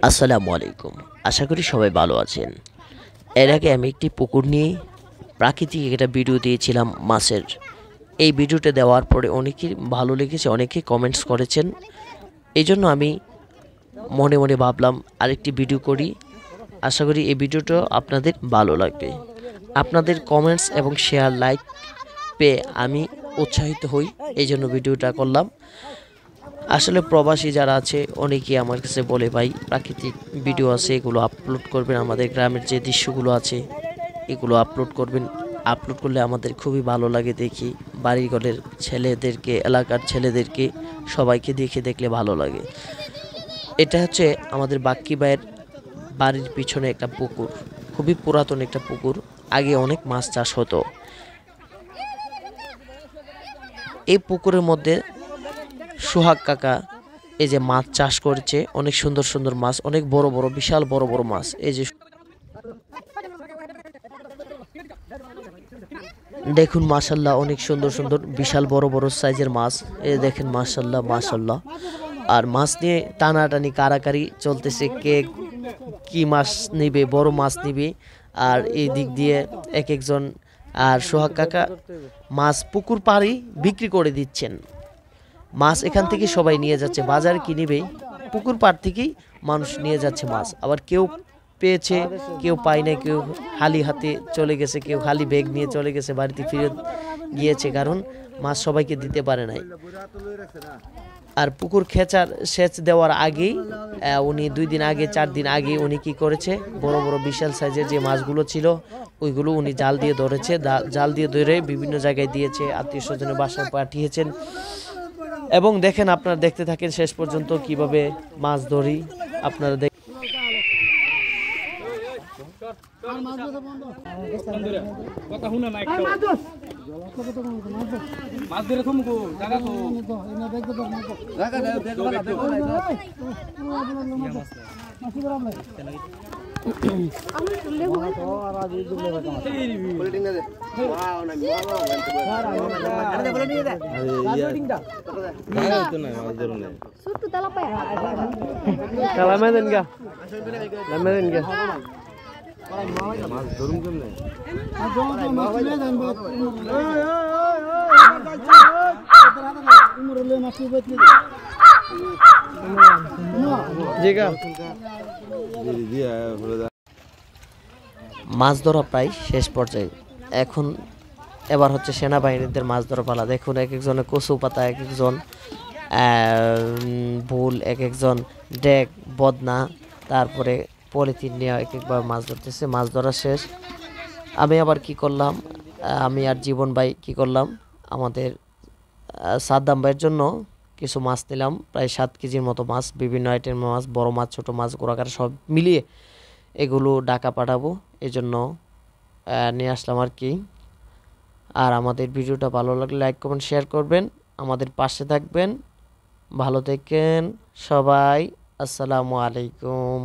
আসসালামু আলাইকুম। আশা করি সবাই ভালো আছেন। এর আগে আমি একটি পুকুর নিয়ে প্রাকৃতিক একটা ভিডিও দিয়েছিলাম মাছের। এই ভিডিওটা দেওয়ার পরে অনেকের ভালো লেগেছে, অনেকে কমেন্টস করেছেন। এই জন্য আমি মনে মনে ভাবলাম আরেকটি ভিডিও করি। আশা করি এই ভিডিওটা আপনাদের ভালো লাগবে। আপনাদের কমেন্টস এবং শেয়ার লাইক পেয়ে আমি উৎসাহিত হই, এই জন্য ভিডিওটা করলাম। আসলে প্রবাসী যারা আছে অনেকেই আমার কাছে বলে, ভাই প্রাকৃতিক ভিডিও আছে, এগুলো আপলোড করবেন, আমাদের গ্রামের যে দৃশ্যগুলো আছে এগুলো আপলোড করবেন। আপলোড করলে আমাদের খুবই ভালো লাগে দেখি, বাড়িঘরের ছেলেদেরকে, এলাকার ছেলেদেরকে সবাইকে দেখলে ভালো লাগে। এটা হচ্ছে আমাদের বাক্কি ভাইয়ের বাড়ির পিছনে একটা পুকুর, খুবই পুরাতন একটা পুকুর। আগে অনেক মাছ চাষ হতো। এই পুকুরের মধ্যে সোহাগ কাকা এই যে মাছ চাষ করেছে, অনেক সুন্দর সুন্দর মাছ, অনেক বড় বড়, বিশাল বড় বড় মাছ। এই যে দেখুন, মাশাল্লাহ, অনেক সুন্দর সুন্দর বিশাল বড় বড় সাইজের মাছ। এই দেখেন, মাশাল্লাহ মাশাল্লাহ। আর মাছ নিয়ে টানাটানি কারাকারি চলতেছে, কে কি মাছ নিবে, বড় মাছ নিবে। আর এই দিক দিয়ে এক একজন, আর সোহাগ কাকা মাছ পুকুর পাড়ি বিক্রি করে দিচ্ছেন। মাছ এখান থেকে সবাই নিয়ে যাচ্ছে, বাজারে কি নিবে, পুকুর পাড় থেকেই মানুষ নিয়ে যাচ্ছে মাছ। আবার কেউ পেয়েছে, কেউ পায় না, কেউ খালি হাতে চলে গেছে, কেউ খালি ব্যাগ নিয়ে চলে গেছে, বাড়িতে ফিরে গিয়েছে, কারণ মাছ সবাইকে দিতে পারে নাই। আর পুকুর সেচ দেওয়ার আগেই উনি 2 দিন আগে, 4 দিন আগে উনি কি করেছে, বড় বড় বিশাল সাইজের যে মাছগুলো ছিল ওইগুলো উনি জাল দিয়ে ধরেছে। জাল দিয়ে ধরে বিভিন্ন জায়গায় দিয়েছে, আত্মীয় স্বজনের বাসায় পাঠিয়েছেন। এবং দেখেন, আপনারা দেখতে থাকেন শেষ পর্যন্ত কিভাবে মাছ ধরি। আপনারা মাছ ধরা প্রায় শেষ পর্যায়ে। এবার হচ্ছে সেনাবাহিনীদের মাছ ধরা পালা। দেখুন, এক একজনের কচু পাতা, এক একজন ভুল, এক একজন ডেক, বদনা, তারপরে পলিথিন নিয়ে এক একবার মাছ ধরতেছে। মাছ ধরা শেষ। আমি আবার কি করলাম, আমি আর জীবন ভাই কি করলাম, আমাদের সাদ্দাম ভাইয়ের জন্য কিছু মাছ নিলাম, প্রায় 7 কেজির মতো মাছ, বিভিন্ন আইটেমের মাছ, বড় মাছ, ছোট মাছ, গোড়াকার সব মিলিয়ে এগুলো ঢাকা পাঠাবো, এই জন্য নিয়ে আসলাম আর কি। আর আমাদের ভিডিওটা ভালো লাগলে লাইক কমেন্ট শেয়ার করবেন, আমাদের পাশে থাকবেন। ভালো থাকেন সবাই। আসসালামু আলাইকুম।